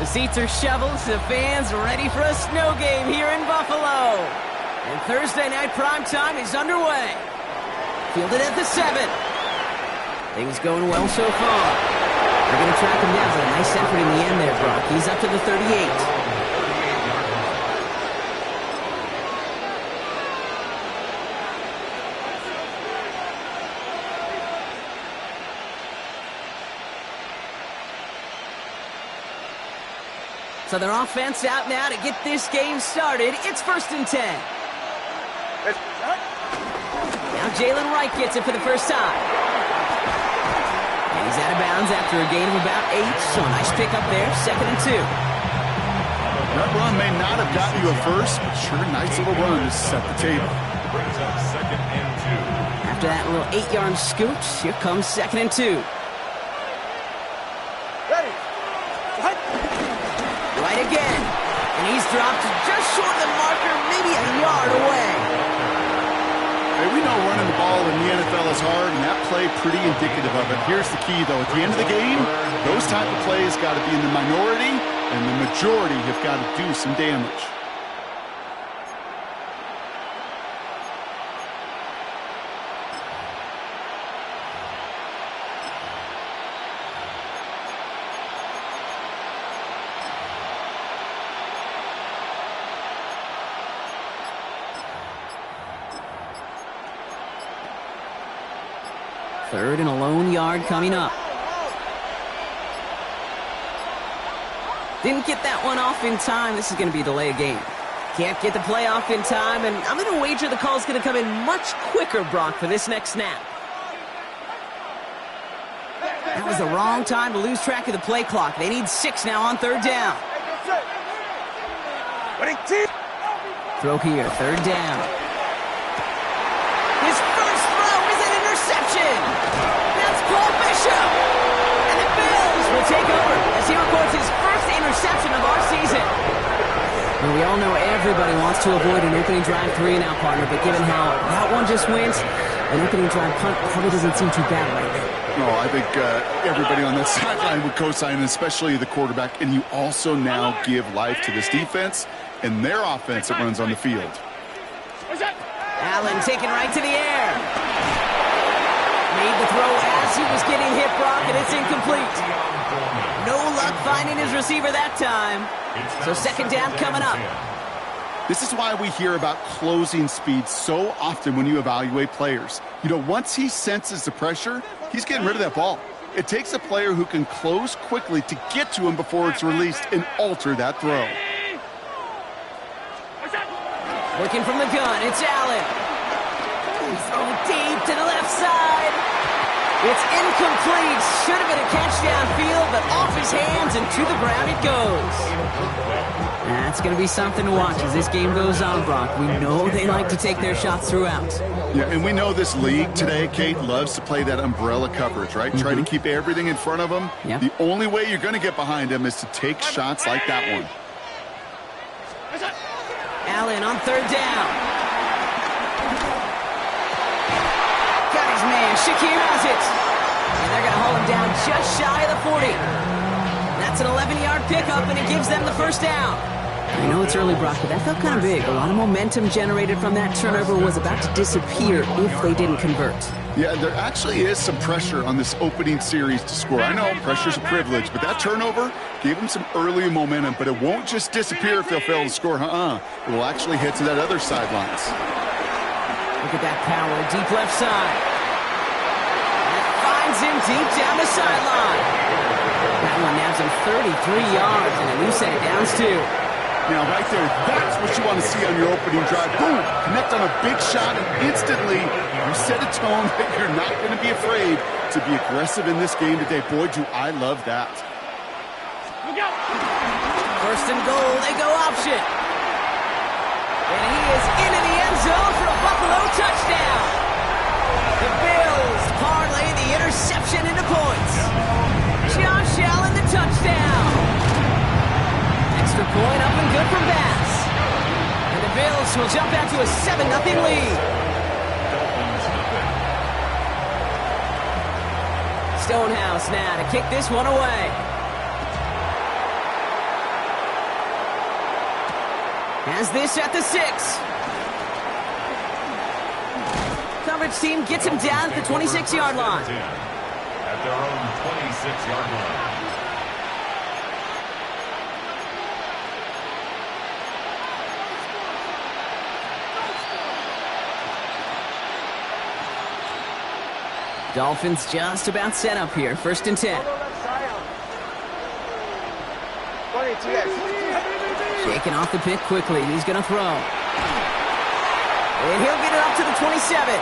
The seats are shoveled, the fans ready for a snow game here in Buffalo. And Thursday night primetime is underway. Fielded at the 7. Things going well so far. They're going to track him down, but a nice effort in the end there, Brock. He's up to the 38. So their offense out now to get this game started. It's 1st and 10. Now Jalen Wright gets it for the first time. And he's out of bounds after a gain of about 8. So a nice pick up there, 2nd and 2. That run may not have gotten you a first, but sure, nice little run to set the table. After that little 8-yard scooch, here comes 2nd and 2. Right again, and he's dropped just short of the marker, maybe a yard away. Hey, we know running the ball in the NFL is hard, and that play pretty indicative of it. Here's the key, though. At the end of the game, those type of plays got to be in the minority, and the majority have got to do some damage. Third and a lone yard coming up. Didn't get that one off in time. This is going to be a delay of game. Can't get the play off in time, and I'm going to wager the call's going to come in much quicker, Brock, for this next snap. That was the wrong time to lose track of the play clock. They need 6 now on 3rd down. Throw here, 3rd down. His first throw is an interception. That's Paul Bishop. And the Bills will take over as he records his first interception of our season. Well, we all know everybody wants to avoid an opening drive 3 now, partner, but given how that one just went, an opening drive punt probably doesn't seem too bad right now. No, I think everybody on that sideline would co-sign, especially the quarterback, and you also now give life to this defense and their offense that runs on the field. Allen taken right to the air. Made the throw as he was getting hit, Brock, and it's incomplete. No luck finding his receiver that time. So 2nd down coming up. This is why we hear about closing speed so often when you evaluate players. You know, once he senses the pressure, he's getting rid of that ball. It takes a player who can close quickly to get to him before it's released and alter that throw. Looking from the gun, it's Allen. He's throwing deep to the left side. It's incomplete. Should have been a catch downfield, but off his hands and to the ground it goes. That's going to be something to watch as this game goes on, Brock. We know they like to take their shots throughout. Yeah, and we know this league today, Kate, loves to play that umbrella coverage, right? Try to keep everything in front of them. Yep. The only way you're going to get behind them is to take shots like that one. Allen on 3rd down. Got his man. Shakir has it. And they're going to hold him down just shy of the 40. That's an 11-yard pickup, and it gives them the 1st down. I know it's early, Brock, but that felt kind of big. A lot of momentum generated from that turnover was about to disappear if they didn't convert. Yeah, there actually is some pressure on this opening series to score. I know pressure's a privilege, but that turnover gave them some early momentum, but it won't just disappear if they'll fail to score. It will actually hit to that other sidelines. Look at that power, deep left side. That finds him deep down the sideline. That one nabs him 33 yards, and a new set of downs, too. Now, right there, that's what you want to see on your opening drive. Boom! Connect on a big shot, and instantly you set a tone that you're not going to be afraid to be aggressive in this game today. Boy, do I love that. 1st and goal, they go option. And he is into the end zone for a Buffalo touchdown. The Bills parlay the interception into points. Josh Allen, the touchdown. Extra point up and good from Bass. And the Bills will jump out to a 7-0 lead. Stonehouse now to kick this one away. Has this at the 6. Coverage team gets him down at the 26-yard line. At their own 26-yard line. Dolphins just about set up here. 1st and 10. Shaking off the pick quickly. He's going to throw. And he'll get it up to the 27.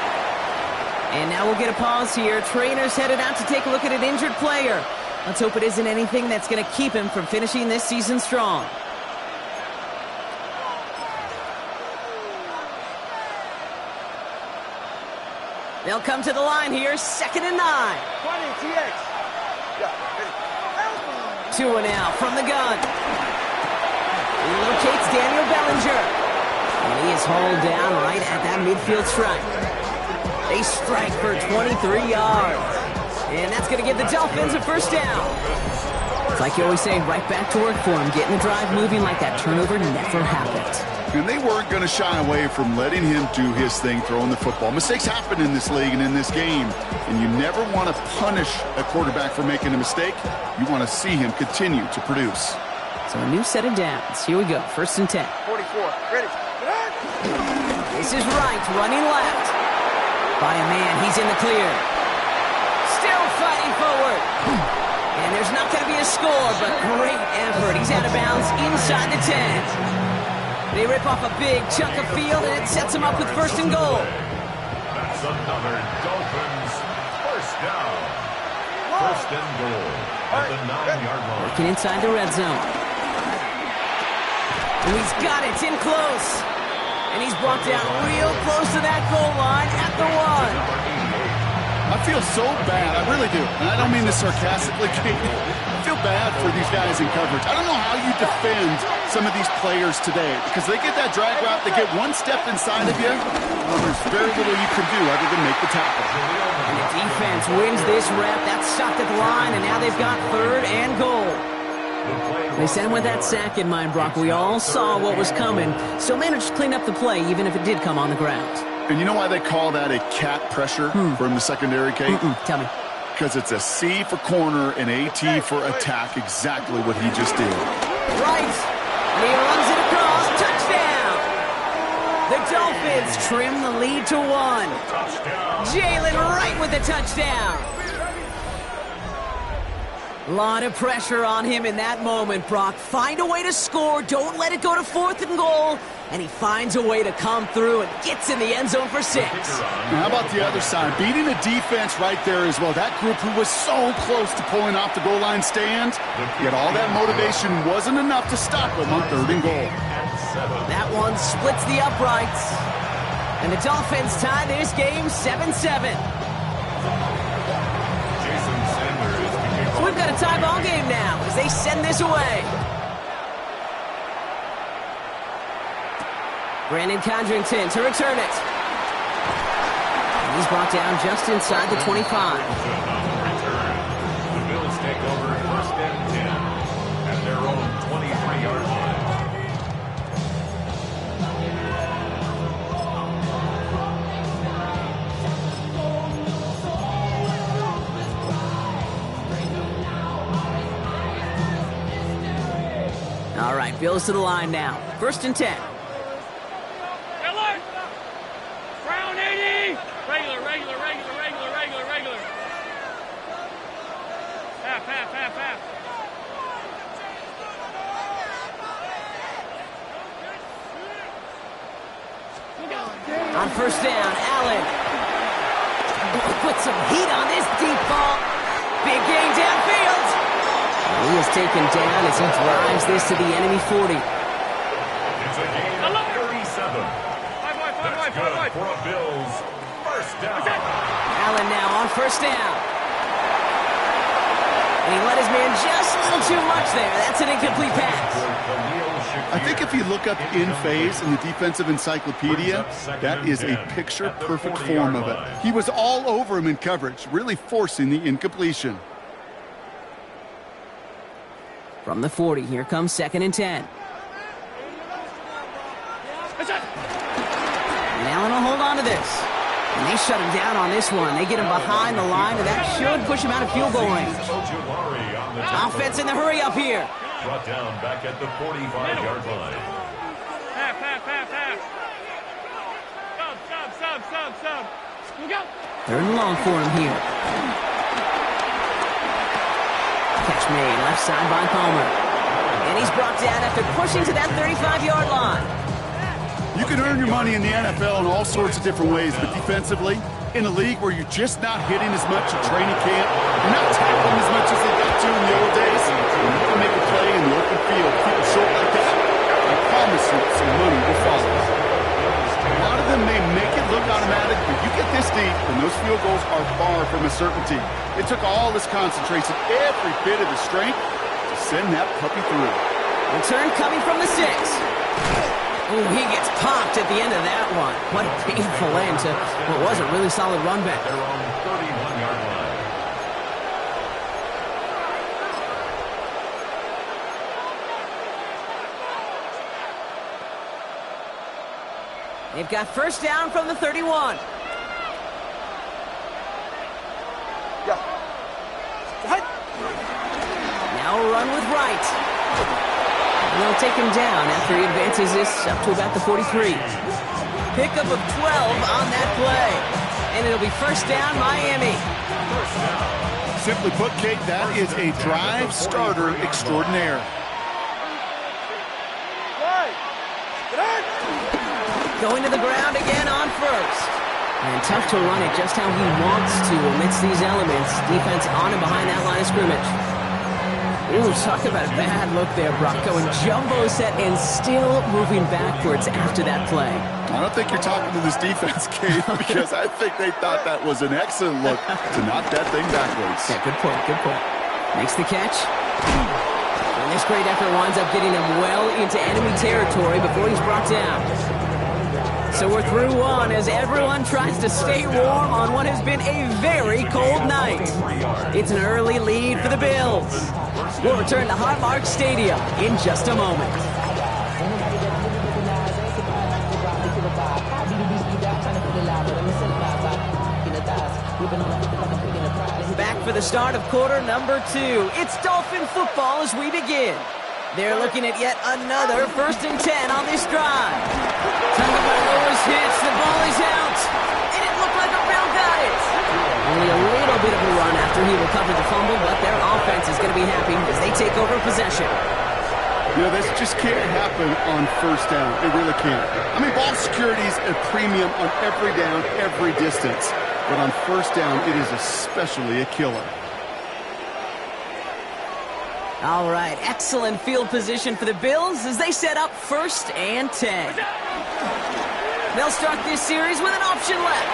And now we'll get a pause here. Trainer's headed out to take a look at an injured player. Let's hope it isn't anything that's going to keep him from finishing this season strong. They'll come to the line here, 2nd and 9. 2 and out from the gun. He locates Daniel Bellinger. And he is hauled down right at that midfield strike. They strike for 23 yards. And that's going to give the Dolphins a 1st down. It's like you always say, right back to work for him. Getting the drive moving like that turnover never happened. And they weren't going to shy away from letting him do his thing, throwing the football. Mistakes happen in this league and in this game. And you never want to punish a quarterback for making a mistake. You want to see him continue to produce. So a new set of downs. Here we go. 1st and 10. 44. Ready. This is right, running left. By a man, he's in the clear. Still fighting forward. And there's not going to be a score, but great effort. He's out of bounds inside the 10. They rip off a big chunk of field, and it sets him up with 1st and goal. That's another Dolphins 1st down. 1st and goal at the 9-yard line. Working inside the red zone. And he's got it in close. And he's brought down real close to that goal line at the 1. I feel so bad. I really do. And I don't mean this sarcastically, Kate. I feel bad for these guys in coverage. I don't know how you defend some of these players today because they get that drag route, they get one step inside of you. Well, there's very little you can do other than make the tackle. And the defense wins this rep. That's stopped at the line, and now they've got 3rd and goal. They sent him with that sack in mind, Brock. We all saw what was coming. Still managed to clean up the play, even if it did come on the ground. And you know why they call that a cat pressure from the secondary, Kate? Tell me. Because it's a C for corner and a T for attack, exactly what he just did. Right. And he runs it across. Touchdown. The Dolphins trim the lead to 1. Jalen Wright with the touchdown. A lot of pressure on him in that moment, Brock. Find a way to score. Don't let it go to 4th and goal. And he finds a way to come through and gets in the end zone for 6. Now, how about the other side? Beating the defense right there as well. That group who was so close to pulling off the goal line stand, yet all that motivation wasn't enough to stop them on 3rd and goal. That one splits the uprights. And the Dolphins tie this game 7-7. So we've got a tie ball game now as they send this away. Brandon Condrington to return it. And he's brought down just inside the 25. The Bills take over 1st and 10 at their own 23-yard line. All right, Bills to the line now. 1st and 10. Regular. Half. On 1st down, Allen. Put some heat on this deep ball. Big gain downfield. He is taken down as he drives this to the enemy 40. It's a gain of 37. That's good for a Bills 1st down. Allen now on 1st down. And he let his man just a little too much there. That's an incomplete pass. I think if you look up in phase in the defensive encyclopedia, that is a picture-perfect form of it. He was all over him in coverage, really forcing the incompletion. From the 40, here comes 2nd and 10. this. And they shut him down on this one. They get him behind the line, and that should push him out of field goal range. Offense in the hurry up here. Brought down back at the 45-yard line. Sub. Go. Third and long for him here. Catch made, left side by Palmer. And he's brought down after pushing to that 35-yard line. You can earn your money in the NFL in all sorts of different ways, but defensively, in a league where you're just not hitting as much at training camp, you're not tackling as much as they got to in the old days, and you can make a play in the open field. Keep it short like that, I promise you some money will follow. A lot of them may make it look automatic, but you get this deep, and those field goals are far from a certainty. It took all this concentration, every bit of the strength, to send that puppy through. Return coming from the 6. Ooh, he gets popped at the end of that one. What a painful end to what was a really solid run back. They're on the 31-yard line. They've got first down from the 31. Now a run with Wright. And they'll take him down after he advances this up to about the 43. Pickup of 12 on that play. And it'll be first down, Miami. Simply put, Kate, that is a drive starter extraordinaire. Going to the ground again on first. And tough to run it just how he wants to amidst these elements. Defense on and behind that line of scrimmage. Ooh, talk about a bad look there, Brock. Going jumbo set and still moving backwards after that play. I don't think you're talking to this defense, Kate, because I think they thought that was an excellent look to knock that thing backwards. Yeah, good point. Makes the catch. And this great effort winds up getting him well into enemy territory before he's brought down. So we're through one as everyone tries to stay warm on what has been a very cold night. It's an early lead for the Bills. We'll return to Highmark Stadium in just a moment. Back for the start of quarter number 2. It's Dolphin football as we begin. They're looking at yet another 1st and 10 on this drive. Tagovailoa's hits, the ball is out, and it looked like a Bill got it. Only a little bit of a run after he recovered the fumble, but their offense is going to be happy as they take over possession. You know, this just can't happen on first down. It really can't. I mean, ball security is a premium on every down, every distance. But on first down, it is especially a killer. All right, excellent field position for the Bills as they set up 1st and 10. They'll start this series with an option left.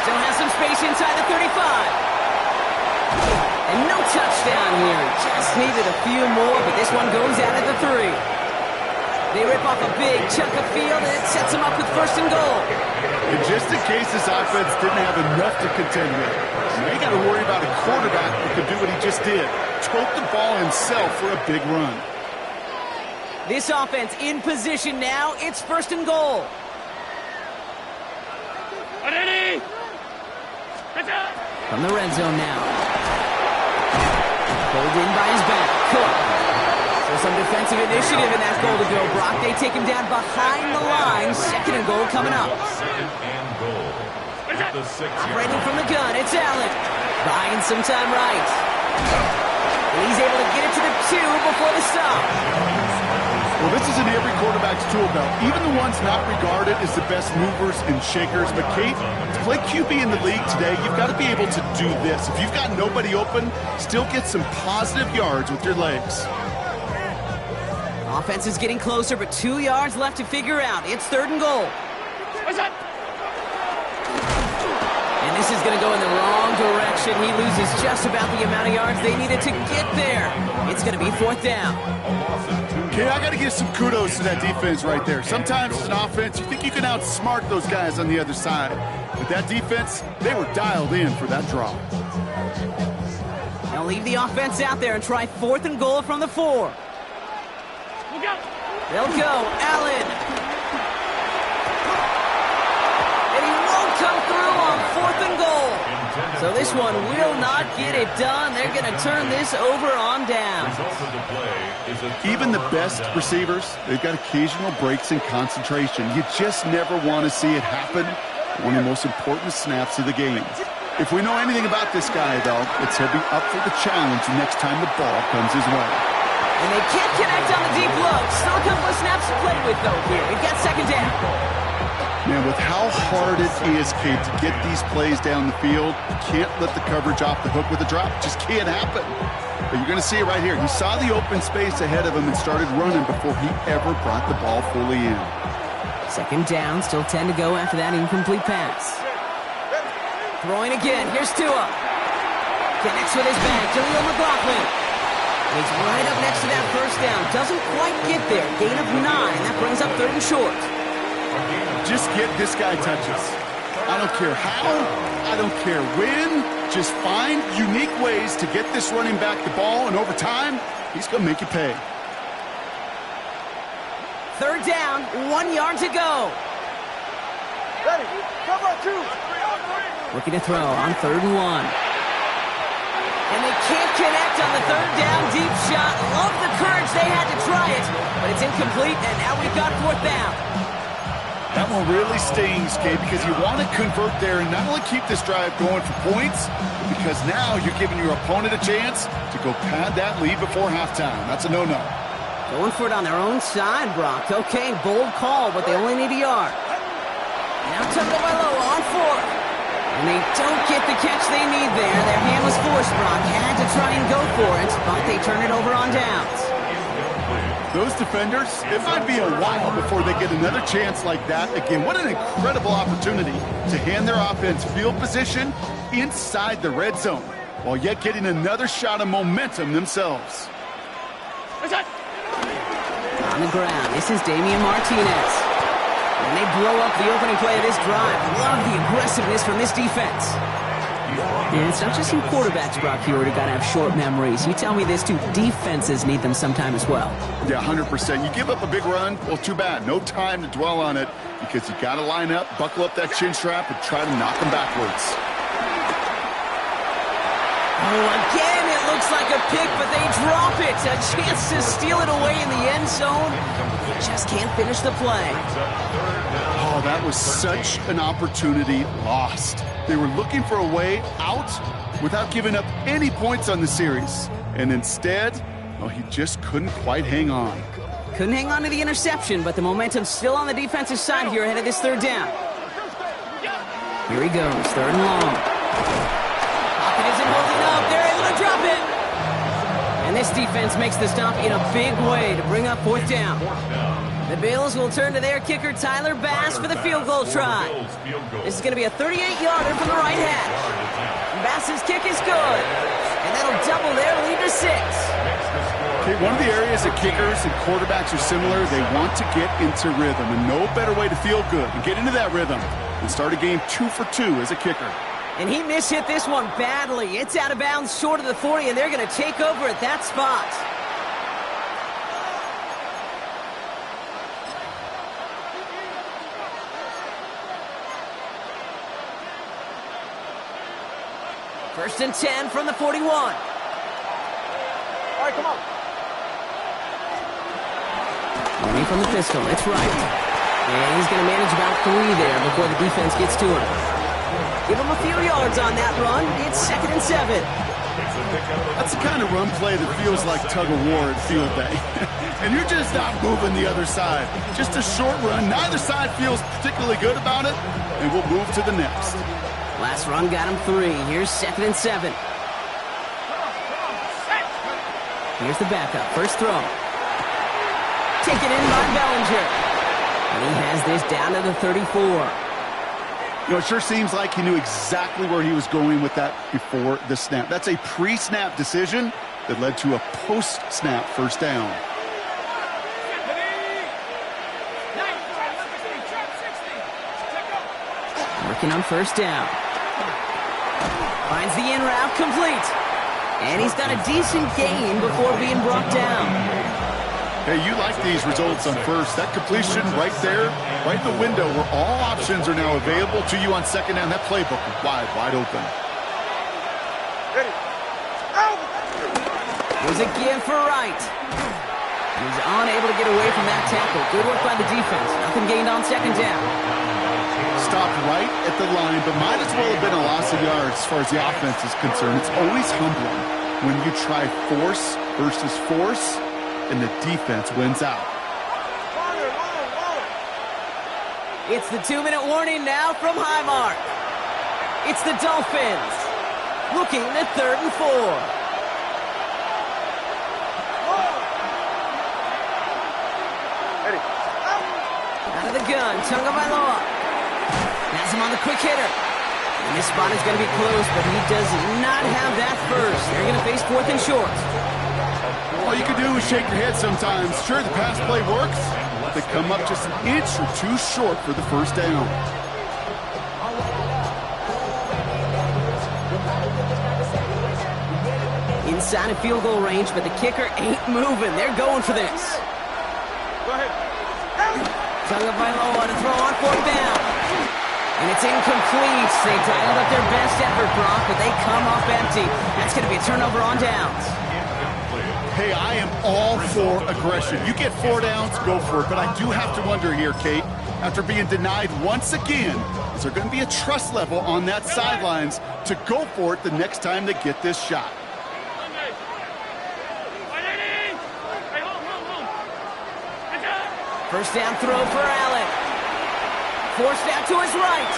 Still has some space inside the 35. And no touchdown here. Just needed a few more, but this one goes out at the 3. They rip off a big chunk of field, and it sets them up with 1st and goal. And just in case this offense didn't have enough to contend with, now you got to worry about a quarterback who could do what he just did. Tote the ball himself for a big run. This offense in position now. It's 1st and goal. From the red zone now. Pulled in by his back. Cook. So some defensive initiative in that goal to go, Brock. They take him down behind the line. 2nd and goal coming up. 2nd and goal. At the 6-yard Operating from the gun, it's Allen. Buying some time right. And he's able to get it to the 2 before the stop. Well, this is in every quarterback's tool belt, even the ones not regarded as the best movers and shakers. But, Kate, to play QB in the league today, you've got to be able to do this. If you've got nobody open, still get some positive yards with your legs. Offense is getting closer, but 2 yards left to figure out. It's 3rd and goal. And this is going to go in the wrong direction. He loses just about the amount of yards they needed to get there. It's going to be 4th down. Okay, I got to give some kudos to that defense right there. Sometimes as an offense, you think you can outsmart those guys on the other side. But that defense, they were dialed in for that draw. They'll leave the offense out there and try 4th and goal from the 4. They'll go. Allen. 4th and goal. So this one will not get it done. They're going to turn this over on down. Even the best receivers, they've got occasional breaks in concentration. You just never want to see it happen. One of the most important snaps of the game. If we know anything about this guy, though, it's he'll be up for the challenge the next time the ball comes his way. And they can't connect on the deep look. Still a couple of snaps to play with, though, here. We've got 2nd down. Man, with how hard it is, Kate, to get these plays down the field, you can't let the coverage off the hook with a drop. It just can't happen. But you're going to see it right here. He saw the open space ahead of him and started running before he ever brought the ball fully in. 2nd down, still 10 to go after that incomplete pass. Throwing again. Here's Tua. Connects with his back. Jaleel McLaughlin. He's right up next to that 1st down. Doesn't quite get there. Gain of 9. That brings up 3rd and short. Just get this guy touches. I don't care how, I don't care when. Just find unique ways to get this running back the ball, and over time, he's going to make you pay. 3rd down, 1 yard to go. Ready, cover 2. Looking to throw on 3rd and 1. And they can't connect on the 3rd down deep shot. Love the courage they had to try it, but it's incomplete, and now we've got 4th down. That one really stings, Kate, because you want to convert there and not only keep this drive going for points, because now you're giving your opponent a chance to go pad that lead before halftime. That's a no-no. Going for it on their own side, Brock. Okay, bold call, but they only need a yard. Now Tagovailoa on 4th. And they don't get the catch they need there. Their hand was forced, Brock. Had to try and go for it, but they turn it over on downs. Those defenders, it might be a while before they get another chance like that. Again, what an incredible opportunity to hand their offense field position inside the red zone, while yet getting another shot of momentum themselves. On the ground, this is Damian Martinez. And they blow up the opening play of this drive. Love the aggressiveness from this defense. And it's not just you quarterbacks, Brock, here who got to have short memories. You tell me this, too. Defenses need them sometime as well. Yeah, 100%. You give up a big run, well, too bad. No time to dwell on it, because you got to line up, buckle up that chin strap, and try to knock them backwards. Oh, again, it looks like a pick, but they drop it. A chance to steal it away in the end zone. They just can't finish the play. Oh, that was such an opportunity lost. They were looking for a way out without giving up any points on the series. And instead, well, he just couldn't quite hang on. Couldn't hang on to the interception, but the momentum's still on the defensive side here ahead of this 3rd down. Here he goes, 3rd and long. Pocket isn't holding up. They're able to drop it. And this defense makes the stop in a big way to bring up 4th down. The Bills will turn to their kicker, Tyler Bass, for the field goal try. This is going to be a 38-yarder from the right hash. Bass's kick is good. And that'll double their lead to 6. Okay, one of the areas that kickers and quarterbacks are similar, they want to get into rhythm. And no better way to feel good and get into that rhythm than start a game 2 for 2 as a kicker. And he mishit this one badly. It's out of bounds short of the 40, and they're going to take over at that spot. First and 10 from the 41. All right, come on. Running from the pistol, it's right. And he's going to manage about 3 there before the defense gets to him. Give him a few yards on that run. It's 2nd and 7. That's the kind of run play that feels like tug-of-war at field day. And you're just not moving the other side. Just a short run. Neither side feels particularly good about it, and we'll move to the next. Last run got him 3. Here's 2nd and 7. Here's the backup. First throw. Taken in by Bellinger. And he has this down to the 34. You know, it sure seems like he knew exactly where he was going with that before the snap. That's a pre-snap decision that led to a post-snap first down. Working on first down. Finds the in route complete. And he's got a decent gain before being brought down. Hey, you like these results on first. That completion right there, right in the window where all options are now available to you on second down. That playbook is wide open. Ready. Out! Here's a give for Wright. He's unable to get away from that tackle. Good work by the defense. Nothing gained on second down. Stopped right at the line, but might as well have been a loss of yards as far as the offense is concerned. It's always humbling when you try force versus force, and the defense wins out. It's the 2-minute warning now from Highmark. It's the Dolphins looking at 3rd and 4. Ready. Out of the gun, Tunga Bailoa. Has him on the quick hitter. And this spot is going to be close, but he does not have that first. They're going to face 4th and short. All you can do is shake your head sometimes. Sure, the pass play works, but they come up just an inch or two short for the first down. Inside of field goal range, but the kicker ain't moving. They're going for this. Go ahead. Tunga Bailoa to throw on 4th down. And it's incomplete. They dialed up their best effort, Brock, but they come off empty. That's going to be a turnover on downs. Hey, I am all for aggression. You get 4 downs, go for it. But I do have to wonder here, Kate, after being denied once again, is there going to be a trust level on that sidelines to go for it the next time they get this shot? First down throw for Allen. Forced out to his right.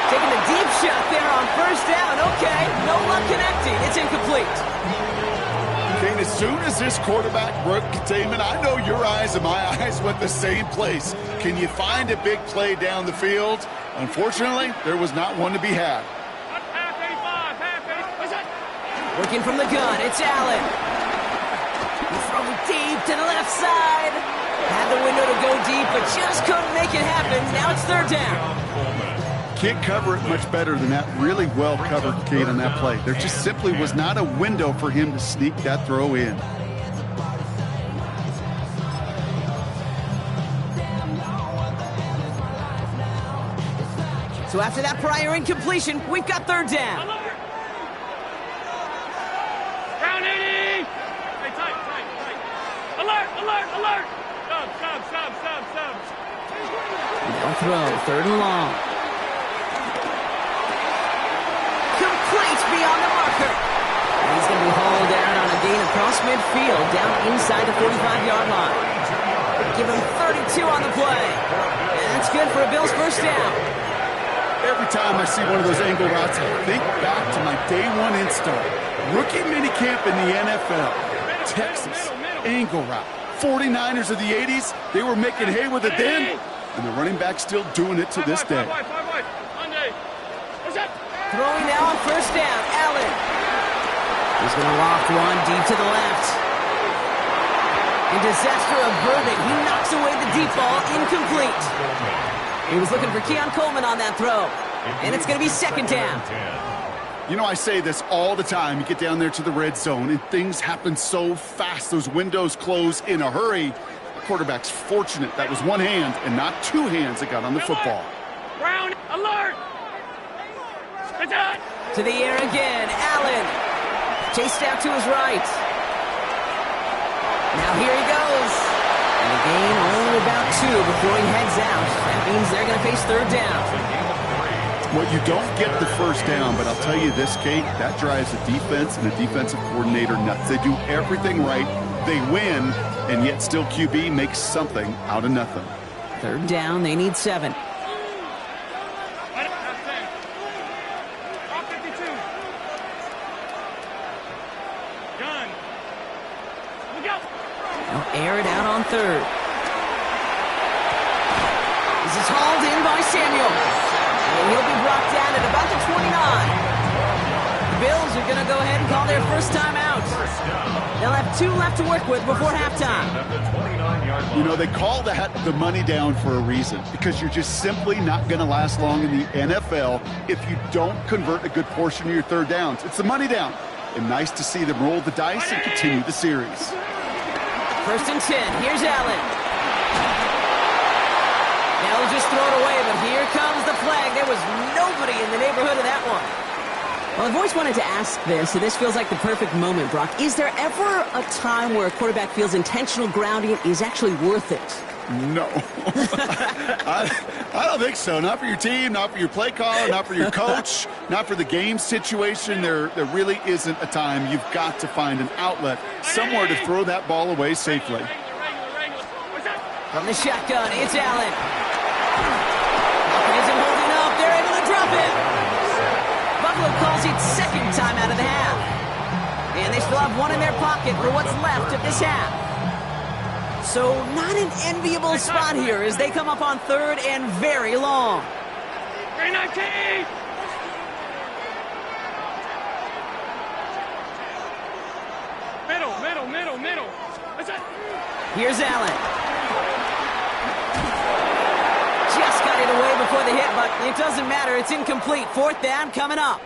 Taking a deep shot there on first down. Okay, no luck connecting. It's incomplete. Kane, as soon as this quarterback broke containment, I know your eyes and my eyes went the same place. Can you find a big play down the field? Unfortunately, there was not one to be had. Working from the gun, it's Allen. Throwing deep to the left side. Had the window to go deep, but just couldn't make it happen. Now it's 3rd down. Can't cover it much better than that. Really well covered, Kate, on that play. There just simply was not a window for him to sneak that throw in. So after that prior incompletion, we've got 3rd down. Round 80! Hey, tight. Alert! Stop. Now throw, 3rd and long. Complete beyond the marker. And he's going to be hauled out on a gain across midfield, down inside the 45-yard line. Give him 32 on the play. And that's good for a Bills first down. Every time I see one of those angle routes, I think back to my day 1 install. Rookie minicamp in the NFL. Texas, angle route. 49ers of the 80s, they were making hay with it then, and the running back's still doing it to this day. Throwing now on first down, Allen. He's going to loft one deep to the left. And disaster averted. He knocks away the deep ball, incomplete. He was looking for Keon Coleman on that throw. And it's going to be 2nd down. You know, I say this all the time. You get down there to the red zone, and things happen so fast. Those windows close in a hurry. The quarterback's fortunate that was one hand and not 2 hands that got on the football. Brown, alert! To the air again, Allen. Chased out to his right. Now here he goes. And a gain only about 2 before he heads out. That means they're going to face 3rd down. Well, you don't get the first down, but I'll tell you this, Kate, that drives the defense and the defensive coordinator nuts. They do everything right, they win, and yet still QB makes something out of nothing. 3rd down, they need 7. They'll air it out on 3rd. This is hauled in by Samuel. And he'll be brought down at about the 29. The Bills are going to go ahead and call their first time out. They'll have 2 left to work with before halftime. You know, they call that the money down for a reason, because you're just simply not going to last long in the NFL if you don't convert a good portion of your 3rd downs. It's the money down. and nice to see them roll the dice and continue the series. 1st and 10. Here's Allen. Now he'll just throw it away, but here comes the flag. There was nobody in the neighborhood of that one. Well, I've always wanted to ask this, and this feels like the perfect moment, Brock. Is there ever a time where a quarterback feels intentional grounding is actually worth it? No. I don't think so. Not for your team, not for your play caller, not for your coach, not for the game situation. There really isn't a time. You've got to find an outlet, somewhere to throw that ball away safely. From the shotgun, it's Allen. Falcon isn't holding up. They're able to drop it. Buffalo calls it 2nd time out of the half. And they still have one in their pocket for what's left of this half. So not an enviable spot here as they come up on 3rd and very long. 319! Middle. That's it. Here's Allen. Just got it away before the hit, but it doesn't matter. It's incomplete. 4th down coming up.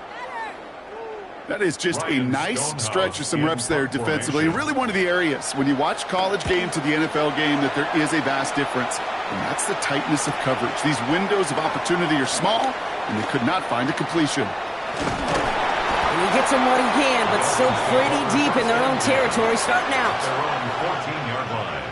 That is just a nice stretch of some reps there defensively. And really one of the areas, when you watch college game to the NFL game, that there is a vast difference. And that's the tightness of coverage. These windows of opportunity are small, and they could not find a completion. And he gets him what he can, but still pretty deep in their own territory starting out. They're on the 14-yard line.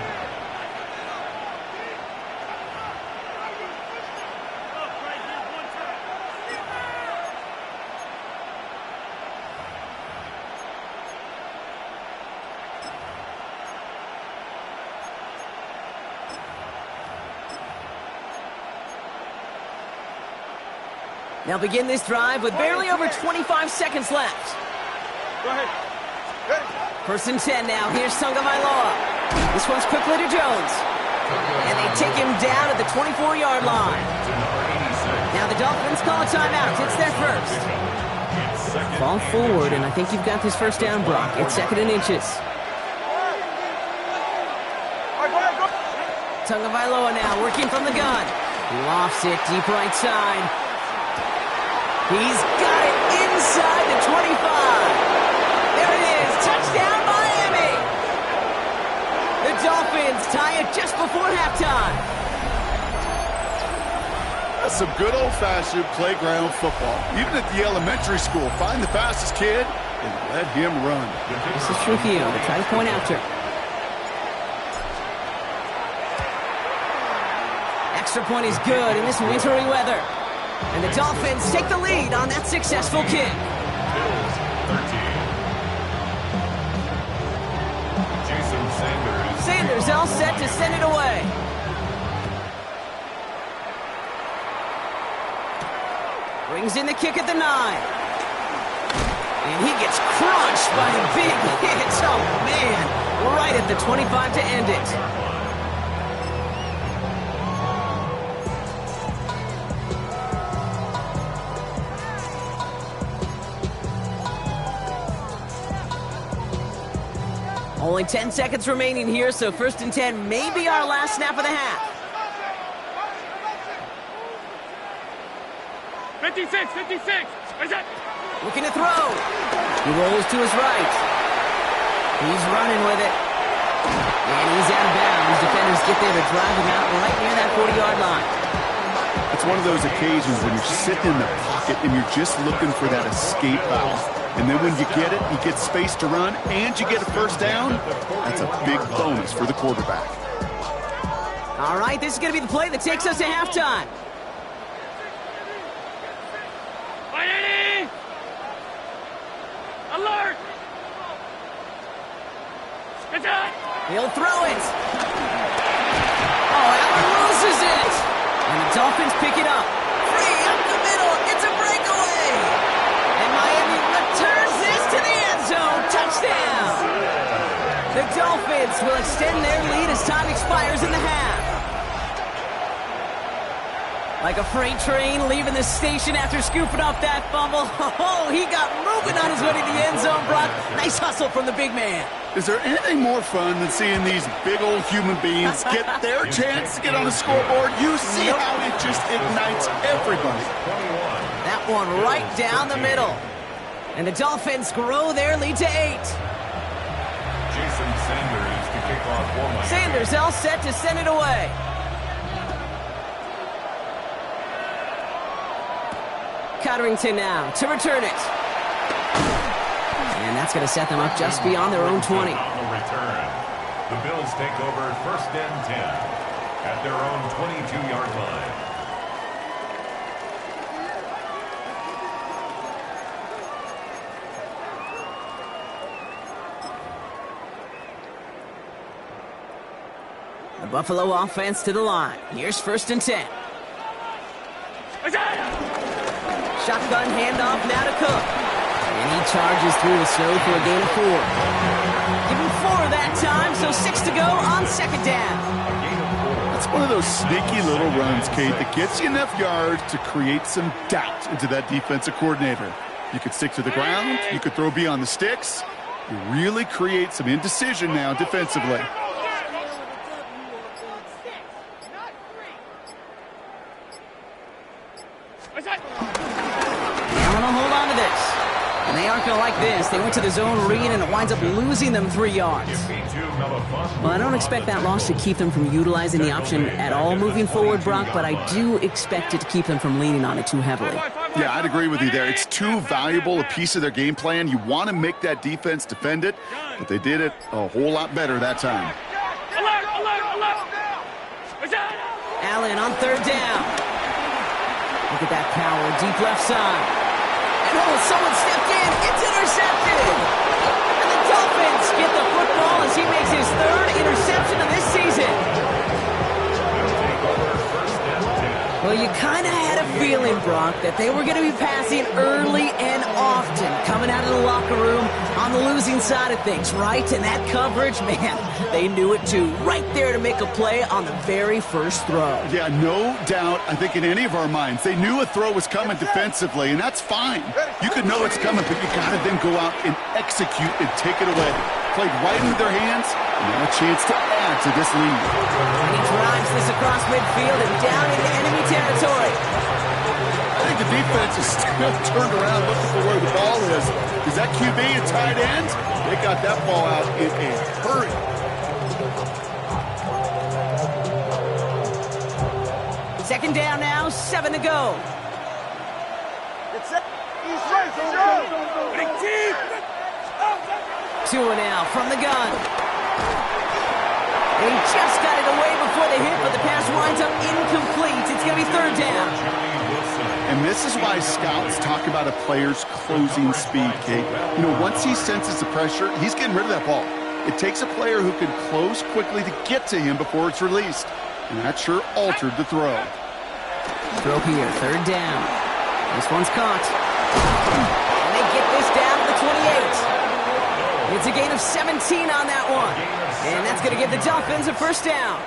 They'll begin this drive with barely over 25 seconds left. Go ahead. Ready. 1st and 10 now. Here's Tagovailoa. This one's quickly to Jones. And they take him down at the 24-yard line. Now the Dolphins call a timeout. It's their first. Fall forward, and I think you've got this 1st down, Brock. It's 2nd and inches. All right, go. Tagovailoa now working from the gun. Lofts it deep right side. He's got it inside the 25. There it is. Touchdown, Miami. The Dolphins tie it just before halftime. That's some good old-fashioned playground football. Even at the elementary school, find the fastest kid and let him run. This is Trujillo to try to point after. Extra point is good in this wintry weather. And the Dolphins take the lead on that successful kick. Bills 13. Jason Sanders. Sanders all set to send it away. Brings in the kick at the 9. And he gets crushed by a big hit. Oh, man. Right at the 25 to end it. Only 10 seconds remaining here, so 1st and 10 may be our last snap of the half. 56. What is that? Looking to throw. He rolls to his right. He's running with it. And he's out of bounds. Defenders get there to drive him out right near that 40-yard line. It's one of those occasions when you're sitting in the pocket and you're just looking for that escape valve. And then when you get it, you get space to run, and you get a 1st down. That's a big bonus for the quarterback. All right, this is going to be the play that takes us to halftime. 180! Alert! It's out! He'll throw it. Oh, Allen loses it. And the Dolphins pick it up. Free up the middle. It's a breakaway. And Miami returns this to the end zone. Touchdown. The Dolphins will extend their lead as time expires in the half. Like a freight train leaving the station after scooping up that fumble. Oh, he got moving on his way to the end zone, Brock. Nice hustle from the big man. Is there anything more fun than seeing these big old human beings get their chance to get on the scoreboard? You see how it just ignites everybody. That one right down the middle. And the Dolphins grow their lead to 8. Jason Sanders to kick off for Miami. Sanders all set to send it away. Cotterington now to return it. And that's going to set them up just beyond their own 20. On the return, the Bills take over 1st and 10 at their own 22-yard line. The Buffalo offense to the line. Here's 1st and 10. Shotgun handoff now to Cook. And he charges through the snow for a gain of 4. Give him 4 that time, so 6 to go on 2nd down. That's one of those sneaky little runs, Kate, that gets you enough yards to create some doubt into that defensive coordinator. You could stick to the ground. You could throw beyond the sticks. You really create some indecision now defensively. They aren't going to like this. They went to the zone read, and it winds up losing them 3 yards. Well, I don't expect that loss to keep them from utilizing the option at all moving forward, Brock, but I do expect it to keep them from leaning on it too heavily. Yeah, I'd agree with you there. It's too valuable a piece of their game plan. You want to make that defense defend it, but they did it a whole lot better that time. Allen on 3rd down. Look at that power, deep left side. Oh, someone stepped in. It's intercepted. And the Dolphins get the football as he makes his 3rd interception of this season. Well, you kind of had a feeling, Brock, that they were going to be passing early and often, coming out of the locker room on the losing side of things, right? And that coverage, man, they knew it too. Right there to make a play on the very first throw. Yeah, no doubt. I think in any of our minds, they knew a throw was coming defensively, and that's fine. You could know it's coming, but you got to then go out and execute and take it away. Played right into their hands, and now a chance to add to this lead. And he drives this across midfield and down into enemy territory. I think the defense is still turned around looking for where the ball is. Is that QB a tight end? They got that ball out in a hurry. Second down now, 7 to go. It's it. He's right. Big team. 2 now from the gun. He just got it away before the hit, but the pass winds up incomplete. It's going to be 3rd down. And this is why scouts talk about a player's closing speed, Kate. You know, once he senses the pressure, he's getting rid of that ball. It takes a player who can close quickly to get to him before it's released. And that sure altered the throw. Throw here, 3rd down. This one's caught. And they get this down to the 28. It's a gain of 17 on that one. And that's going to give the Dolphins a 1st down.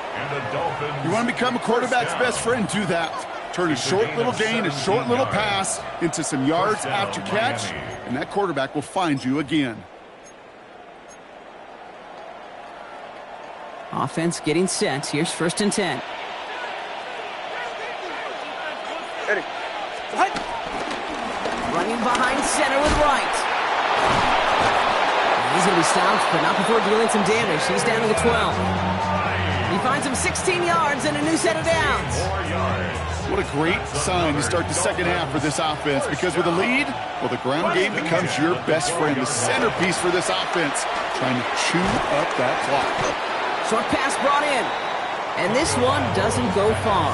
You want to become a quarterback's best friend? Do that. Turn a short little gain, a short little pass into some yards after catch, and that quarterback will find you again. Offense getting set. Here's 1st and 10. Ready. Running behind center with Wright. He's going to be stopped, but not before dealing some damage. He's down to the 12. He finds him 16 yards and a new set of downs. What a great sign to start the second half for this offense, because with a lead, well, the ground game becomes your best friend, the centerpiece for this offense, trying to chew up that clock. Short pass brought in, and this one doesn't go far.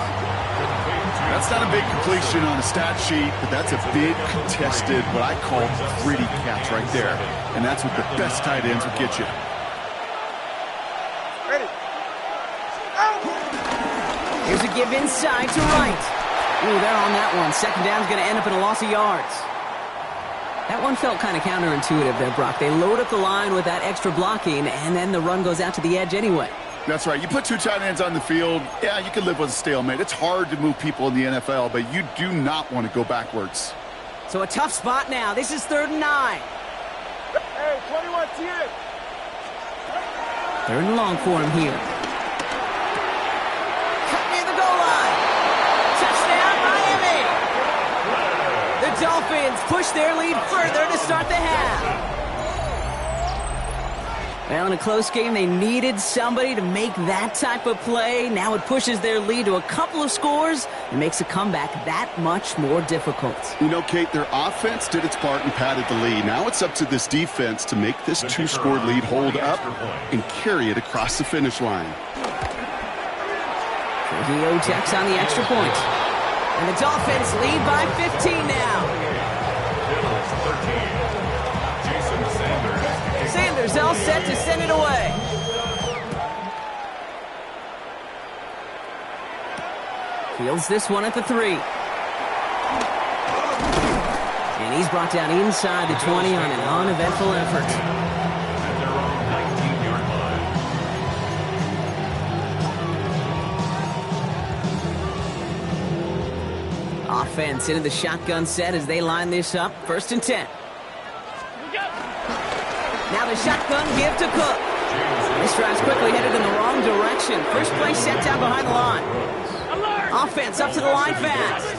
That's not a big completion on a stat sheet, but that's a big contested, what I call gritty catch right there. And that's what the best tight ends will get you. Ready. Here's a give inside to Wright. Ooh, they're on that one. Second down's going to end up in a loss of yards. That one felt kind of counterintuitive there, Brock. They load up the line with that extra blocking, and then the run goes out to the edge anyway. That's right. You put 2 tight ends on the field, yeah, you can live with a stalemate. It's hard to move people in the NFL, but you do not want to go backwards. So a tough spot now. This is 3rd and 9. Hey, 21 TN. 3rd and long for him here. Cut near the goal line. Touchdown, Miami. The Dolphins push their lead further to start the half. Well, in a close game, they needed somebody to make that type of play. Now it pushes their lead to a couple of scores and makes a comeback that much more difficult. You know, Kate, their offense did its part and padded the lead. Now it's up to this defense to make this two-score lead hold up and carry it across the finish line. Trujillo checks on the extra point. And the Dolphins lead by 15 now. Sanders all set to send it away. Fields this one at the 3. And he's brought down inside the 20 on an uneventful effort. At their own 19-yard line. Offense into the shotgun set as they line this up. 1st and 10. Now the shotgun give to Cook. This drive's quickly headed in the wrong direction. First play set down behind the line. Offense up to the line fast.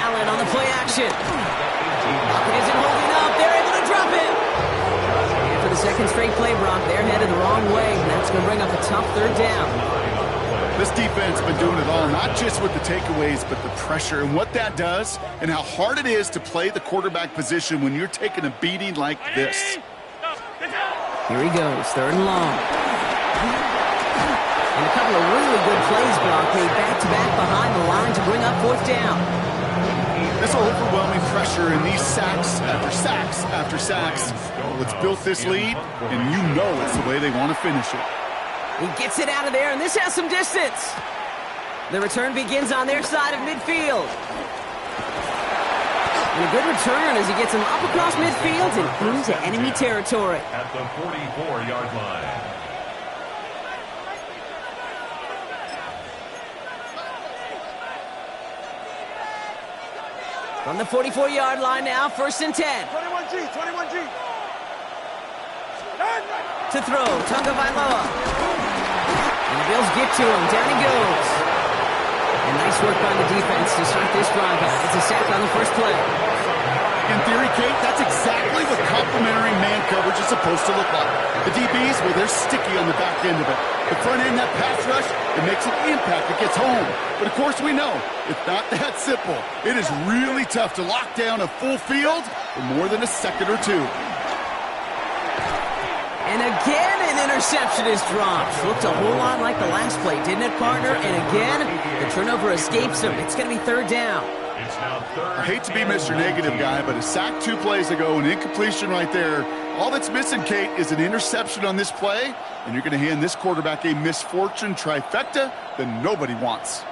Allen on the play action. Pocket isn't holding up. They're able to drop it. And for the second straight play, Brock, they're headed the wrong way. And that's going to bring up a tough 3rd down. This defense has been doing it all, not just with the takeaways, but the pressure and what that does and how hard it is to play the quarterback position when you're taking a beating like this. Here he goes, 3rd and long. And a couple of really good plays, Brock, made back-to-back behind the line to bring up 4th down. This overwhelming pressure and these sacks after sacks after sacks, well, it's built this lead, and you know it's the way they want to finish it. He gets it out of there, and this has some distance. The return begins on their side of midfield. And a good return as he gets him up across midfield and into enemy territory. At the 44-yard line. From the 44-yard line now, 1st and 10. 21G. To throw, Tunga Vailoa. And the Bills get to him. Down he goes. And nice work by the defense to start this drive out. It's a sack on the first play. In theory, Kate, that's exactly what complementary man coverage is supposed to look like. The DBs, well, they're sticky on the back end of it. The front end, that pass rush, it makes an impact. It gets home. But, of course, we know it's not that simple. It is really tough to lock down a full field for more than a second or two. And again, an interception is dropped. Looked a whole lot like the last play, didn't it, partner? And again, the turnover escapes him. It's going to be 3rd down. It's now 3rd. I hate to be Mr. Negative guy, but a sack 2 plays ago, an incompletion right there. All that's missing, Kate, is an interception on this play, and you're going to hand this quarterback a misfortune trifecta that nobody wants.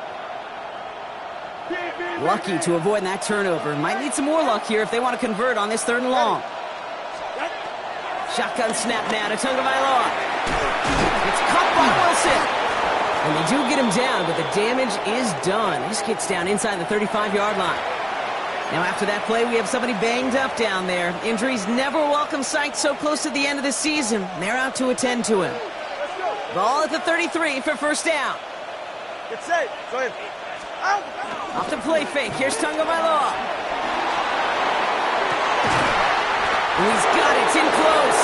Lucky to avoid that turnover. Might need some more luck here if they want to convert on this 3rd and long. Shotgun snap now to Tunga Vailoa. It's caught by Wilson. And they do get him down, but the damage is done. This gets down inside the 35-yard line. Now after that play, we have somebody banged up down there. Injuries never a welcome sight so close to the end of the season. They're out to attend to him. Ball at the 33 for 1st down. Get safe. Go ahead. Out. Off the play fake. Here's Tunga Vailoa. He's got it. It's in close.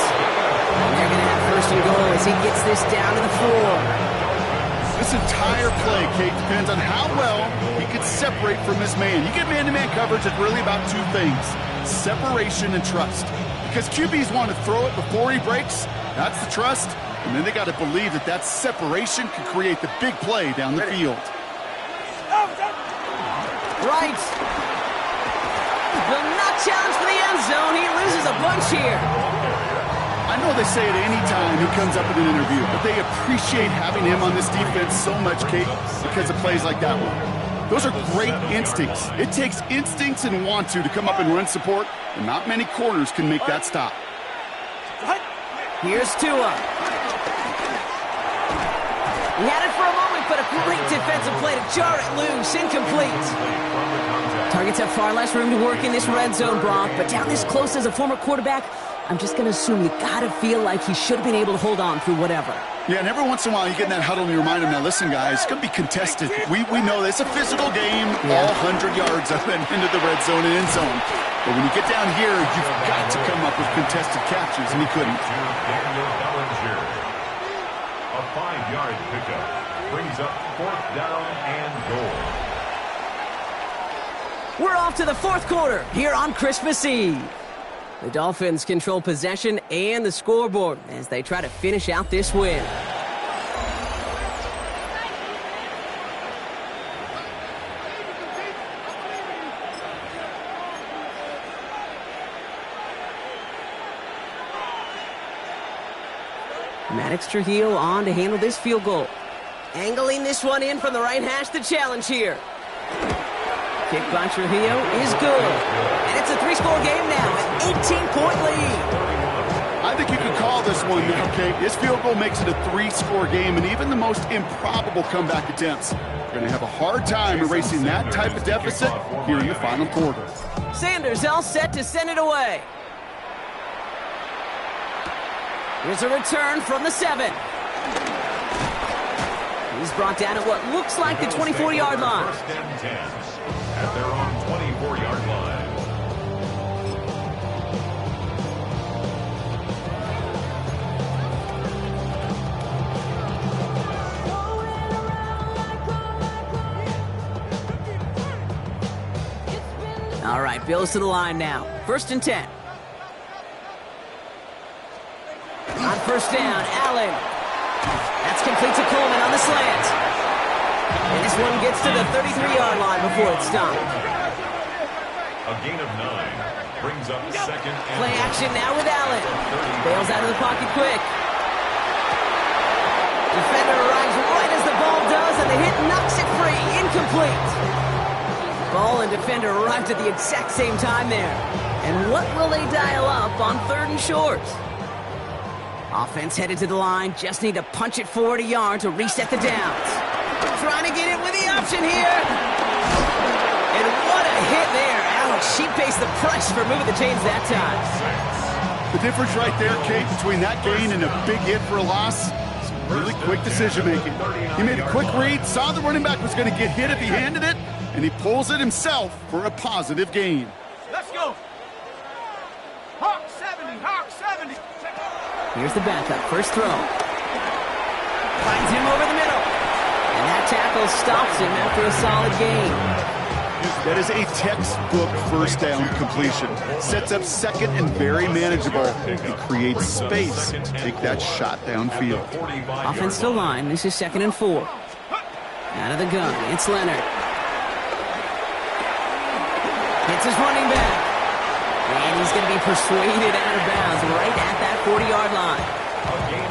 And they're going to have 1st and goal as he gets this down to the 4. This entire play, Kate, depends on how well he can separate from his man. You get man-to-man coverage, it's really about 2 things, separation and trust. Because QBs want to throw it before he breaks, that's the trust, and then they got to believe that that separation can create the big play down the field. Right. Will not challenge for the end zone. He loses a bunch here. I know they say it any time he comes up in an interview, but they appreciate having him on this defense so much, Kate, because of plays like that one. Those are great instincts. It takes instincts and want to come up and run support, and not many corners can make that stop. Here's Tua. He had it for a moment, but a great defensive play to jar it loose. Incomplete. Targets have far less room to work in this red zone, Brock, but down this close as a former quarterback, I'm just going to assume you got to feel like he should have been able to hold on through whatever. Yeah, and every once in a while you get in that huddle and you remind them, now listen guys, it's going to be contested. We know this. It's a physical game, all 100 yards up and into the red zone and end zone. But when you get down here, you've got to come up with contested catches, and he couldn't. A 5-yard pickup brings up 4th down and goal. We're off to the 4th quarter here on Christmas Eve. The Dolphins control possession and the scoreboard as they try to finish out this win. Maddox Trujillo on to handle this field goal. Angling this one in from the right hash, the challenge here. Kick by Trujillo is good. And it's a 3-score game now, an 18-point lead. I think you could call this one now, Kate. This field goal makes it a 3-score game, and even the most improbable comeback attempts are going to have a hard time erasing that type of deficit here in the final quarter. Sanders all set to send it away. Here's a return from the 7. He's brought down at what looks like the 24-yard line. First and 10 at their own 24-yard line. All right, Bills to the line now. 1st and 10. On 1st down, Allen. That's complete to Coleman on the slant. And this one gets to the 33-yard line before it's stopped. A gain of 9 brings up 2nd and Play action now with Allen. Bails out of the pocket quick. Defender arrives right as the ball does, and the hit knocks it free. Incomplete. Ball and defender arrived at the exact same time there. And what will they dial up on 3rd and short? Offense headed to the line. Just need to punch it forward a yard to reset the downs. Trying to get it with the option here. And what a hit there. Ouch, she pays the price for moving the chains that time. The difference right there, Kate, between that gain and a big hit for a loss is really quick decision-making. He made a quick read, saw the running back was going to get hit if he handed it, and he pulls it himself for a positive gain. Let's go. Hawk 70, Hawk 70. Here's the backup, first throw. Finds him over the middle. And that tackle stops him after a solid gain. That is a textbook 1st down completion. Sets up 2nd and very manageable. And creates space to take that shot downfield. Offense to line, this is 2nd and 4. Out of the gun, it's Leonard. Hits his running back. And he's going to be persuaded out of bounds right at that 40-yard line.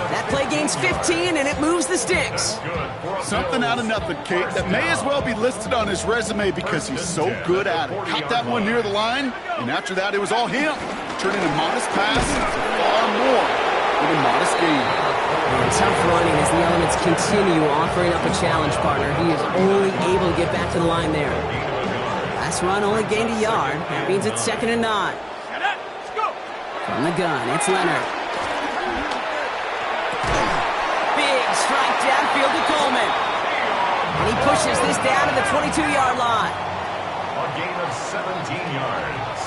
That play gains 15, and it moves the sticks. Something out of nothing, Kate, that may as well be listed on his resume because he's so good at it. Caught that one near the line, and after that, it was all him. Turning a modest pass into far more than a modest gain. And tough running as the elements continue offering up a challenge partner. He is only able to get back to the line there. Last run only gained a yard. That means it's 2nd and 9. From the gun, it's Leonard. Big strike downfield to Coleman. And he pushes this down to the 22-yard line. A gain of 17 yards.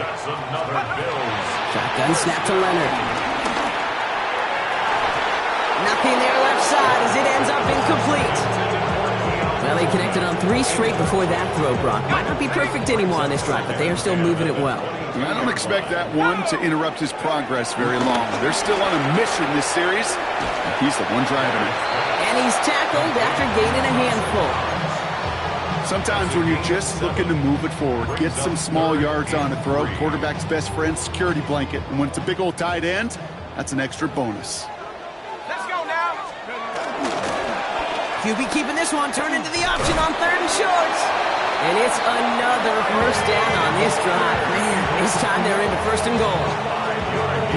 That's another Bills. Shotgun snap to Leonard. Nothing there left side as it ends up incomplete. Well, he connected on 3 straight before that throw, Brock. Might not be perfect anymore on this drive, but they are still moving it well. I don't expect that one to interrupt his progress very long. They're still on a mission this series. He's the one driving it. And he's tackled after gaining a handful. Sometimes when you're just looking to move it forward, get some small yards on a throw, quarterback's best friend, security blanket. And when it's a big old tight end, that's an extra bonus. Let's go now. QB keeping this one, turned into the option on 3rd and short. And it's another 1st down on this drive. Man, this time they're into 1st and goal.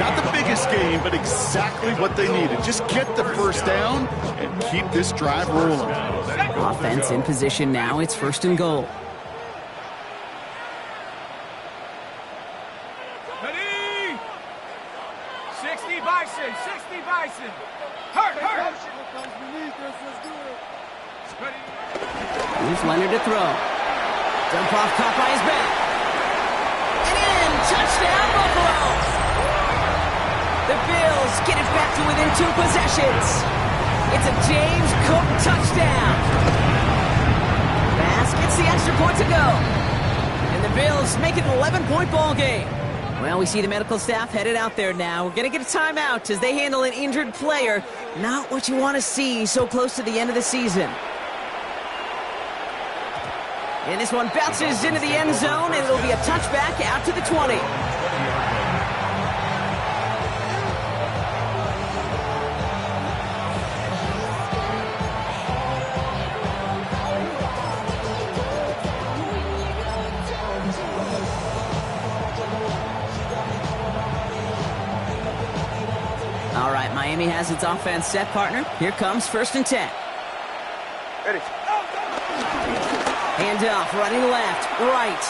Not the biggest gain, but exactly what they needed. Just get the 1st down and keep this drive rolling. Offense in position now. It's 1st and goal. Ready? 6 60 Bison, 60 Bison. Hurt, hurt. Here's Leonard to throw. Dump off, caught by his back. And in, touchdown, Buffalo. The Bills get it back to within 2 possessions. It's a James Cook touchdown. Bass gets the extra point to go. And the Bills make it an 11-point ball game. Well, we see the medical staff headed out there now. We're going to get a timeout as they handle an injured player. Not what you want to see so close to the end of the season. And this one bounces into the end zone, and it'll be a touchback out to the 20. All right, Miami has its offense set, partner. Here comes 1st and 10. Ready. Hand off, running left, right.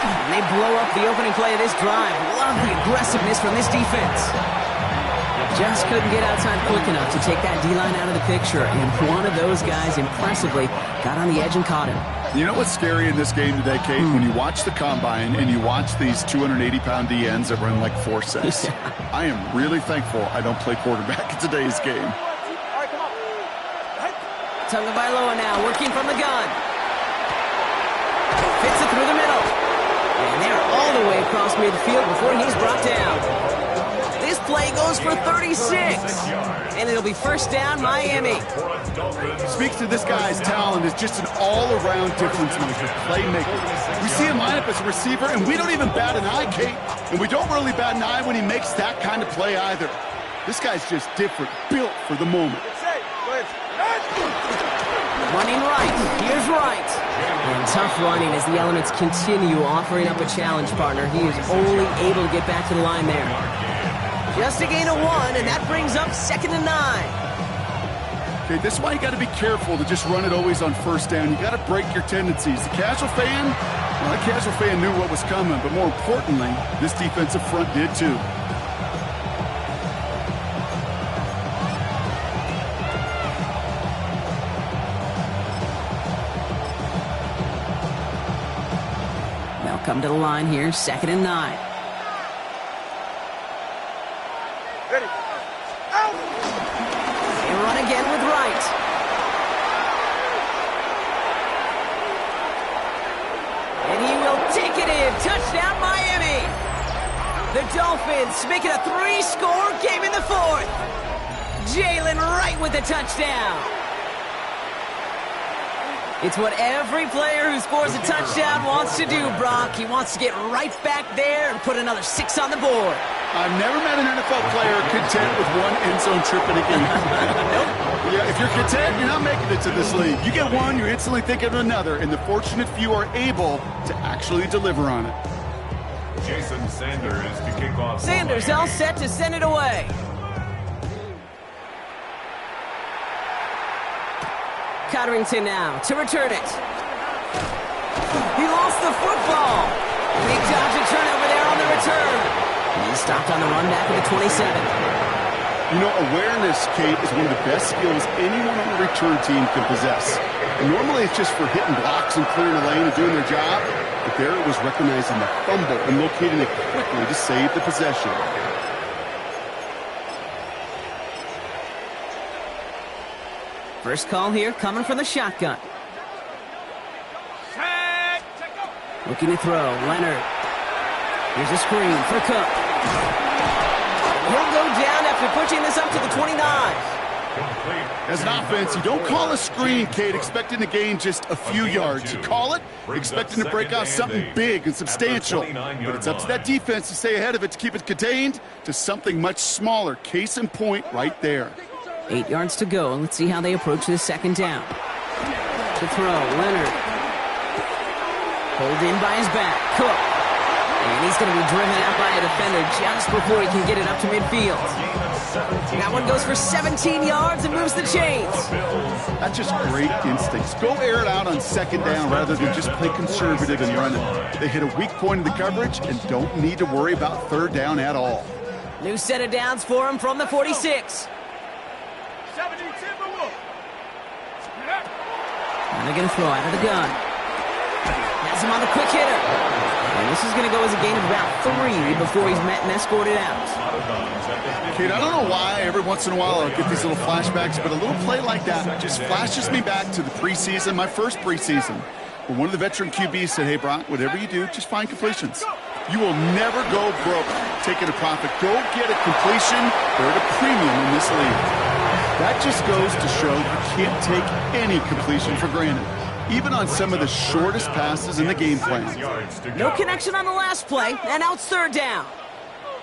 And they blow up the opening play of this drive. Love the aggressiveness from this defense. Just couldn't get outside quick enough to take that D-line out of the picture. And one of those guys impressively got on the edge and caught him. You know what's scary in this game today, Kate? When you watch the combine and you watch these 280-pound DNs that run like 4.6. Yeah. I am really thankful I don't play quarterback in today's game. All right, come on. Tagovailoa now working from the gun. Fits it through the middle. And they're all the way across midfield before he's brought down. This play goes for 36. And it'll be 1st down, Miami. Speaks to this guy's talent as just an all-around difference maker, playmaker. We see him line up as a receiver, and we don't even bat an eye, Kate. And we don't really bat an eye when he makes that kind of play either. This guy's just different, built for the moment. Running right. Here's right. And tough running as the elements continue offering up a challenge, partner. He is only able to get back to the line there. Just a gain of 1, and that brings up 2nd and 9. Okay, this is why you got to be careful to just run it always on 1st down. You got to break your tendencies. The casual fan, well, the casual fan knew what was coming, but more importantly, this defensive front did too. They'll come to the line here, 2nd and 9. Ready. Out. They run again with right. And he will take it in. Touchdown, Miami. The Dolphins make it a 3-score game in the 4th. Jalen Wright with the touchdown. It's what every player who scores a touchdown wants to do, Brock. He wants to get right back there and put another 6 on the board. I've never met an NFL player content with 1 end zone trip in a game. Nope. Yeah, if you're content, you're not making it to this league. You get 1, you're instantly thinking of another, and the fortunate few are able to actually deliver on it. Jason Sanders to kick off. Sanders all set to send it away. Cotterington now to return it. He lost the football. Big dodge and turnover there on the return. He's stopped on the run back of the 27. You know, awareness, Kate, is one of the best skills anyone on the return team can possess. And normally it's just for hitting blocks and clearing the lane and doing their job. But there it was recognizing the fumble and locating it quickly to save the possession. First call here coming from the shotgun. Set. Go. Looking to throw. Leonard. Here's a screen for Cook. He'll go down after pushing this up to the 29. As an offense, you don't call a screen, Kate, expecting to gain just a few yards. You call it expecting to break out something big and substantial. But it's up to that defense to stay ahead of it, to keep it contained to something much smaller. Case in point right there. 8 yards to go. Let's see how they approach this 2nd down. To throw, Leonard. Pulled in by his back. Cook. And he's going to be driven out by a defender just before he can get it up to midfield. That one goes for 17 yards and moves the chains. That's just great instincts. Go air it out on 2nd down rather than just play conservative and run it. They hit a weak point in the coverage and don't need to worry about 3rd down at all. New set of downs for him from the 46. 70 Timberwolf. And they're going to throw out of the gun. Has him on the quick hitter. And this is going to go as a gain of about 3 before he's met and escorted out. Kate, I don't know why every once in a while I'll get these little flashbacks, but a little play like that just flashes me back to the preseason, my first preseason, where one of the veteran QBs said, hey, Brock, whatever you do, just find completions. You will never go broke taking a profit. Go get a completion. They're at a premium in this league. That just goes to show you can't take any completion for granted, even on some of the shortest passes in the game plan. No connection on the last play, and now it's third down.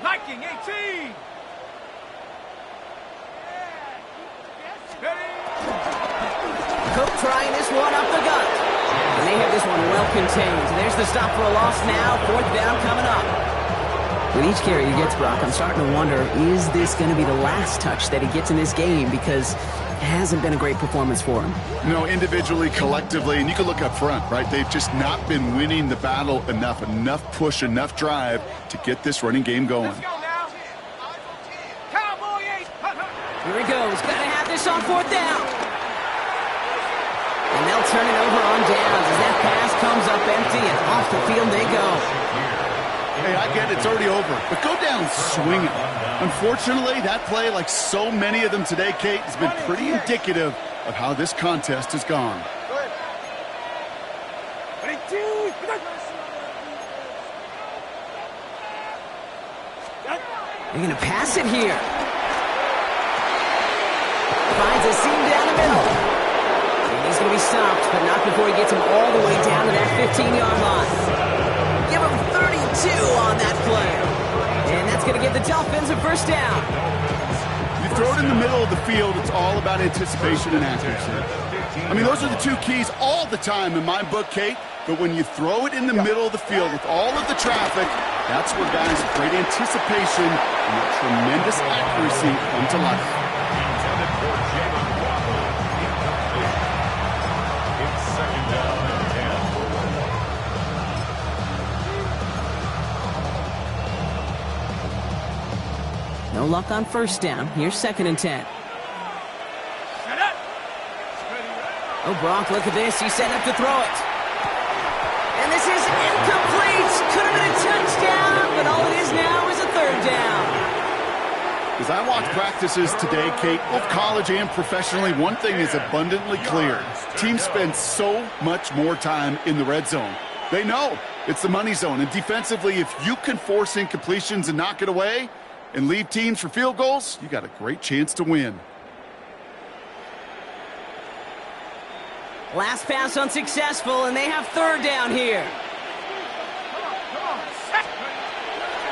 Liking 18. Cook trying this one up the gut. And they have this one well contained. There's the stop for a loss now. Fourth down coming up. With each carry he gets, Brock, I'm starting to wonder, is this going to be the last touch that he gets in this game? Because it hasn't been a great performance for him. No, individually, collectively, and you can look up front, right? They've just not been winning the battle enough push, enough drive to get this running game going. Let's go now. Cowboy 8. Here he goes. Got to have this on fourth down. And they'll turn it over on downs as that pass comes up empty, and off the field they go. Hey, I get it, it's already over, but go down swinging. Unfortunately, that play, like so many of them today, Kate, has been pretty indicative of how this contest has gone. They're going to pass it here. Finds a seam down the middle. And he's going to be stopped, but not before he gets him all the way down to that 15-yard line. Give him 32 on that play. And that's going to give the Dolphins a first down. You throw it in the middle of the field, it's all about anticipation and accuracy. I mean, those are the two keys all the time in my book, Kate. But when you throw it in the middle of the field with all of the traffic, that's where guys with great anticipation and that tremendous accuracy come to life. It's second down and 10. No luck on first down. Here's second and 10. Oh, Brock, look at this. He's set up to throw it. And this is incomplete. Could have been a touchdown, but all it is now is a third down. As I watch practices today, Kate, both college and professionally, one thing is abundantly clear. Teams spend so much more time in the red zone. They know it's the money zone. And defensively, if you can force incompletions and knock it away and leave teams for field goals, you got a great chance to win. Last pass unsuccessful, and they have third down here.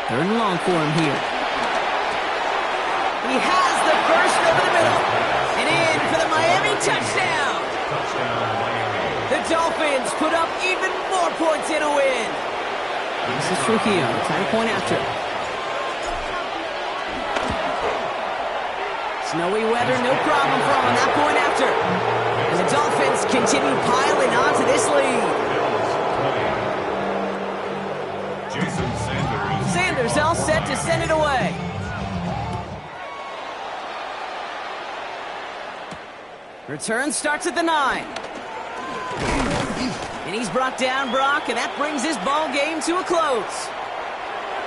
Third and long for him here. He has the first over the middle. And in for the Miami touchdown. The Dolphins put up even more points in a win. This is Trujillo, trying to point after. Snowy weather, no problem for him on that point after. And the Dolphins continue piling on to this lead. Jason Sanders. Sanders all set to send it away. Return starts at the 9. And he's brought down, Brock, and that brings this ball game to a close.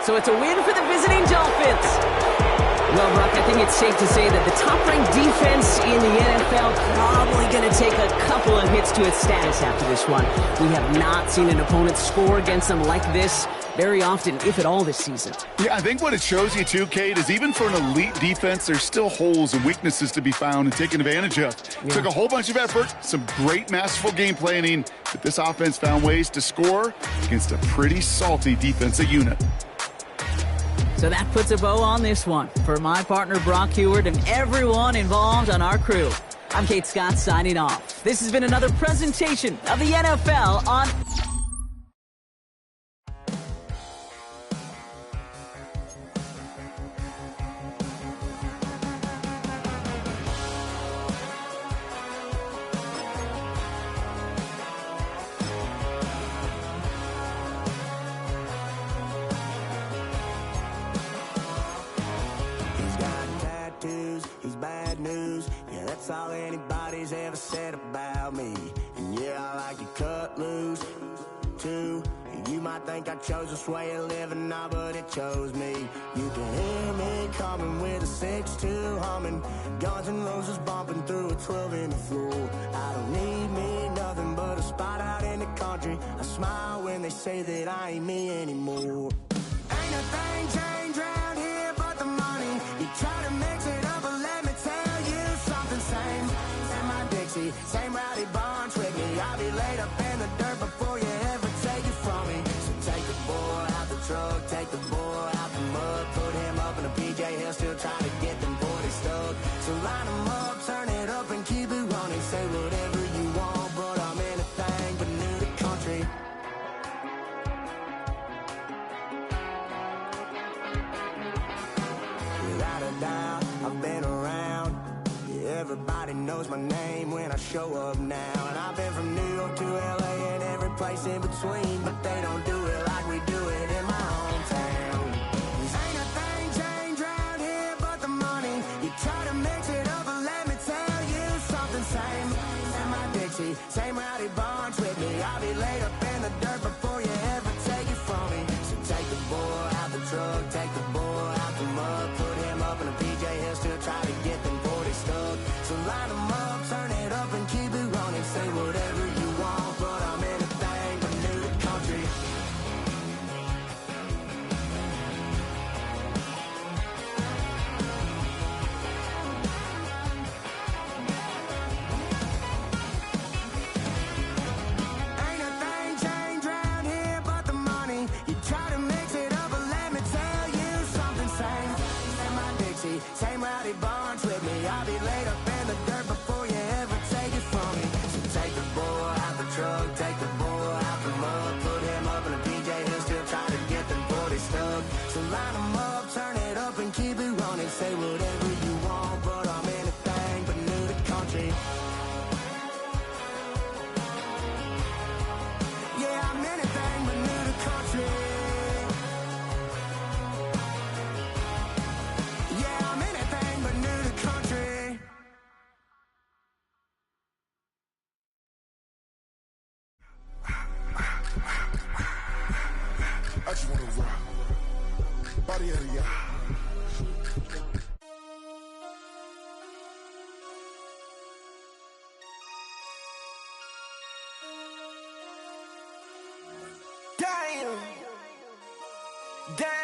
So it's a win for the visiting Dolphins. Well, Brock, I think it's safe to say that the top-ranked defense in the NFL probably going to take a couple of hits to its status after this one. We have not seen an opponent score against them like this very often, if at all, this season. Yeah, I think what it shows you, too, Kate, is even for an elite defense, there's still holes and weaknesses to be found and taken advantage of. Yeah. Took a whole bunch of effort, some great masterful game planning, but this offense found ways to score against a pretty salty defensive unit. So that puts a bow on this one. For my partner, Brock Heward, and everyone involved on our crew, I'm Kate Scott signing off. This has been another presentation of the NFL on... all anybody's ever said about me. And yeah, I like to cut loose, too. You might think I chose this way of living now, but it chose me. You can hear me coming with a 6-2 humming, Guns N' Roses bumping through a 12 in the floor. I don't need me nothing but a spot out in the country. I smile when they say that I ain't me anymore. Ain't a thing changed round here but the money. You try to mix it up, but let me tell you something. Same my Dixie, same rowdy Barnes with me. I'll be laid up in the dirt before you ever take it from me. So take the boy out the truck, take the boy out the mud, put him up in a PJ Hill, still trying to get them 40 stuck. So line them up, turn it up and keep it running. Say whatever you want, but I'm anything but new to country. Without a doubt, I've been around. Everybody knows my name when I show up now. And I've been from New York to LA and every place in between, but they don't do it like we do it in my hometown. Ain't a thing changed round here but the money. You try to mix it up, but let me tell you something. Same my Dixie, same rowdy Barnes with me. I'll be laid up in the dirt before you ever take it from me. So take the boy out the truck, take the boy out the mud, put him up in a PJ Hill, still try to get them 40 stuck. So line them up, turn it up and keep it running. Say whatever you want, but I'm anything but new to country. Ain't a thing changed round here but the money. You try to mix it up, but let me tell you something. Same my Dixie, same rowdy Barnes with me. I'll be laid up in the dirt before you ever take it from me. So take the boy out the truck, take the boy out the mud, put him up in a PJ Hill, still trying to get them 40 stuck. So line them up, turn it up and keep it running. Say whatever you want, but I'm anything but new to country. Yeah, I'm anything but new to country. Yeah, I'm anything but new to country. I just wanna rock, body of the y'all. Damn,